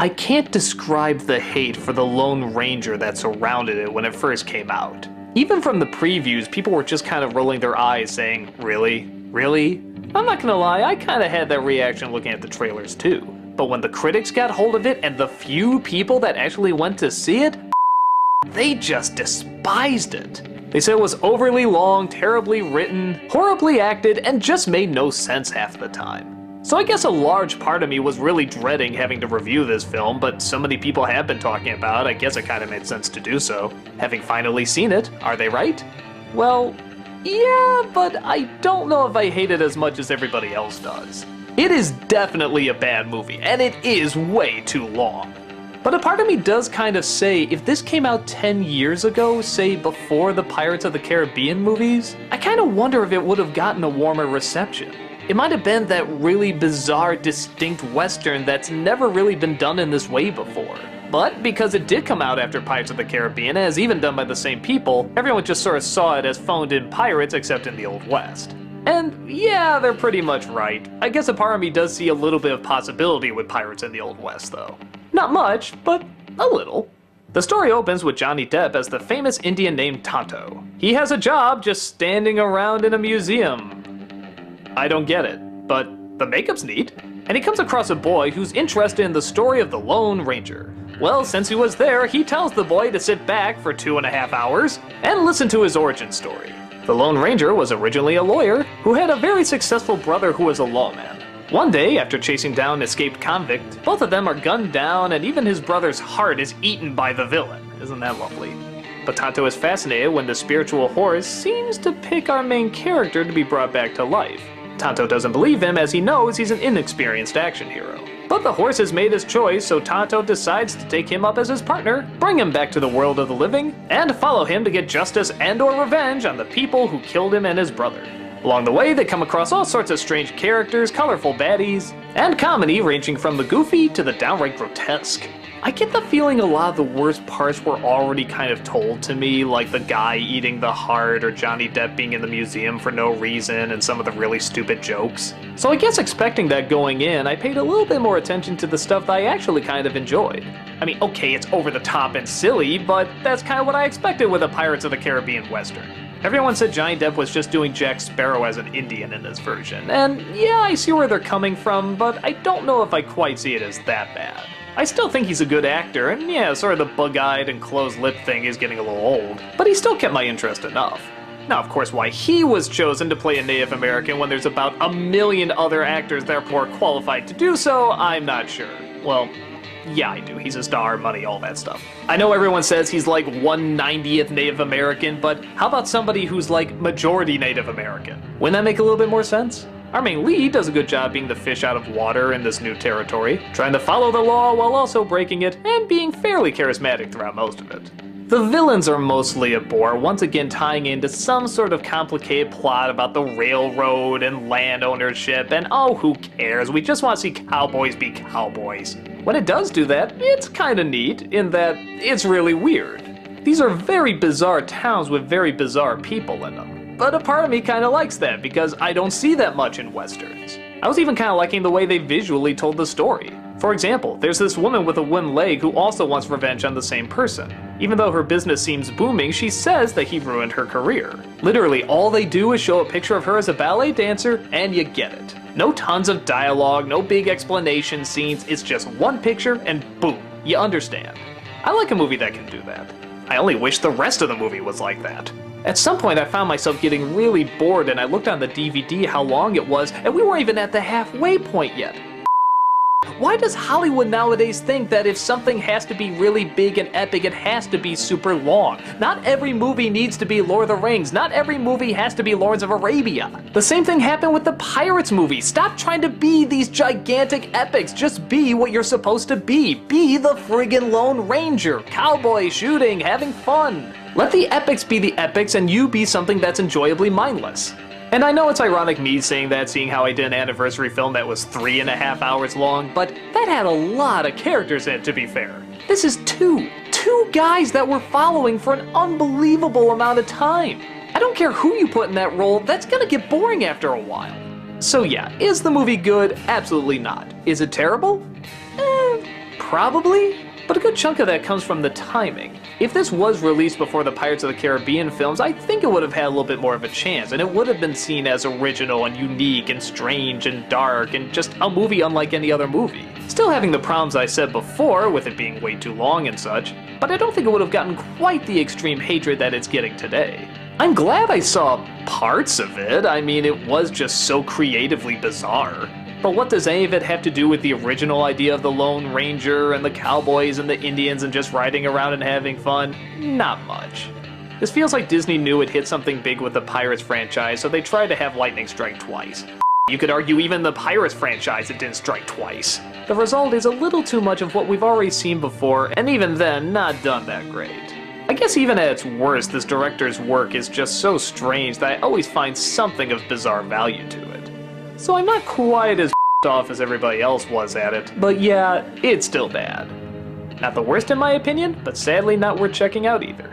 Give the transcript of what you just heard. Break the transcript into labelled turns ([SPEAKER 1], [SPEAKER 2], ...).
[SPEAKER 1] I can't describe the hate for the Lone Ranger that surrounded it when it first came out. Even from the previews, people were just kind of rolling their eyes saying, really? Really? I'm not gonna lie, I kinda had that reaction looking at the trailers too. But when the critics got hold of it and the few people that actually went to see it, they just despised it. They said it was overly long, terribly written, horribly acted, and just made no sense half the time. So I guess a large part of me was really dreading having to review this film, but so many people have been talking about it, I guess it kind of made sense to do so. Having finally seen it, are they right? Well, yeah, but I don't know if I hate it as much as everybody else does. It is definitely a bad movie, and it is way too long. But a part of me does kind of say, if this came out 10 years ago, say before the Pirates of the Caribbean movies, I kind of wonder if it would have gotten a warmer reception. It might have been that really bizarre, distinct Western that's never really been done in this way before. But because it did come out after Pirates of the Caribbean, and is even done by the same people, everyone just sort of saw it as phoned-in pirates except in the Old West. And yeah, they're pretty much right. I guess a part of me does see a little bit of possibility with pirates in the Old West though. Not much, but a little. The story opens with Johnny Depp as the famous Indian named Tonto. He has a job just standing around in a museum. I don't get it, but the makeup's neat. And he comes across a boy who's interested in the story of the Lone Ranger. Well, since he was there, he tells the boy to sit back for 2.5 hours and listen to his origin story. The Lone Ranger was originally a lawyer who had a very successful brother who was a lawman. One day, after chasing down an escaped convict, both of them are gunned down and even his brother's heart is eaten by the villain. Isn't that lovely? But Tonto is fascinated when the spiritual horse seems to pick our main character to be brought back to life. Tonto doesn't believe him as he knows he's an inexperienced action hero. But the horse has made his choice, so Tonto decides to take him up as his partner, bring him back to the world of the living, and follow him to get justice and/or revenge on the people who killed him and his brother. Along the way, they come across all sorts of strange characters, colorful baddies, and comedy ranging from the goofy to the downright grotesque. I get the feeling a lot of the worst parts were already kind of told to me, like the guy eating the heart or Johnny Depp being in the museum for no reason and some of the really stupid jokes. So I guess expecting that going in, I paid a little bit more attention to the stuff that I actually kind of enjoyed. I mean, okay, it's over the top and silly, but that's kind of what I expected with a Pirates of the Caribbean Western. Everyone said Johnny Depp was just doing Jack Sparrow as an Indian in this version, and yeah, I see where they're coming from, but I don't know if I quite see it as that bad. I still think he's a good actor, and yeah, sort of the bug-eyed and closed-lipped thing is getting a little old, but he still kept my interest enough. Now, of course, why he was chosen to play a Native American when there's about a million other actors that are more qualified to do so, I'm not sure. Well, yeah, I do. He's a star, money, all that stuff. I know everyone says he's like 1/90th Native American, but how about somebody who's like majority Native American? Wouldn't that make a little bit more sense? Our main lead does a good job being the fish out of water in this new territory, trying to follow the law while also breaking it, and being fairly charismatic throughout most of it. The villains are mostly a bore, once again tying into some sort of complicated plot about the railroad and land ownership, and oh, who cares, we just want to see cowboys be cowboys. When it does do that, it's kinda neat, in that it's really weird. These are very bizarre towns with very bizarre people in them. But a part of me kinda likes that, because I don't see that much in westerns. I was even kinda liking the way they visually told the story. For example, there's this woman with a wooden leg who also wants revenge on the same person. Even though her business seems booming, she says that he ruined her career. Literally, all they do is show a picture of her as a ballet dancer, and you get it. No tons of dialogue, no big explanation scenes, it's just one picture, and boom, you understand. I like a movie that can do that. I only wish the rest of the movie was like that. At some point I found myself getting really bored and I looked on the DVD how long it was, and we weren't even at the halfway point yet. Why does Hollywood nowadays think that if something has to be really big and epic, it has to be super long? Not every movie needs to be Lord of the Rings. Not every movie has to be Lawrence of Arabia. The same thing happened with the Pirates movie. Stop trying to be these gigantic epics. Just be what you're supposed to be. Be the friggin' Lone Ranger. Cowboy, shooting, having fun. Let the epics be the epics and you be something that's enjoyably mindless. And I know it's ironic me saying that, seeing how I did an anniversary film that was 3.5 hours long, but that had a lot of characters in it, to be fair. This is two guys that we're following for an unbelievable amount of time. I don't care who you put in that role, that's gonna get boring after a while. So yeah, is the movie good? Absolutely not. Is it terrible? Probably, but a good chunk of that comes from the timing. If this was released before the Pirates of the Caribbean films, I think it would have had a little bit more of a chance, and it would have been seen as original and unique and strange and dark and just a movie unlike any other movie. Still having the problems I said before, with it being way too long and such, but I don't think it would have gotten quite the extreme hatred that it's getting today. I'm glad I saw parts of it. I mean, it was just so creatively bizarre. But what does any of it have to do with the original idea of the Lone Ranger and the cowboys and the Indians and just riding around and having fun? Not much. This feels like Disney knew it hit something big with the Pirates franchise, so they tried to have lightning strike twice. You could argue even the Pirates franchise, it didn't strike twice. The result is a little too much of what we've already seen before, and even then, not done that great. I guess even at its worst, this director's work is just so strange that I always find something of bizarre value to it. So I'm not quite as off as everybody else was at it, but yeah, it's still bad. Not the worst in my opinion, but sadly not worth checking out either.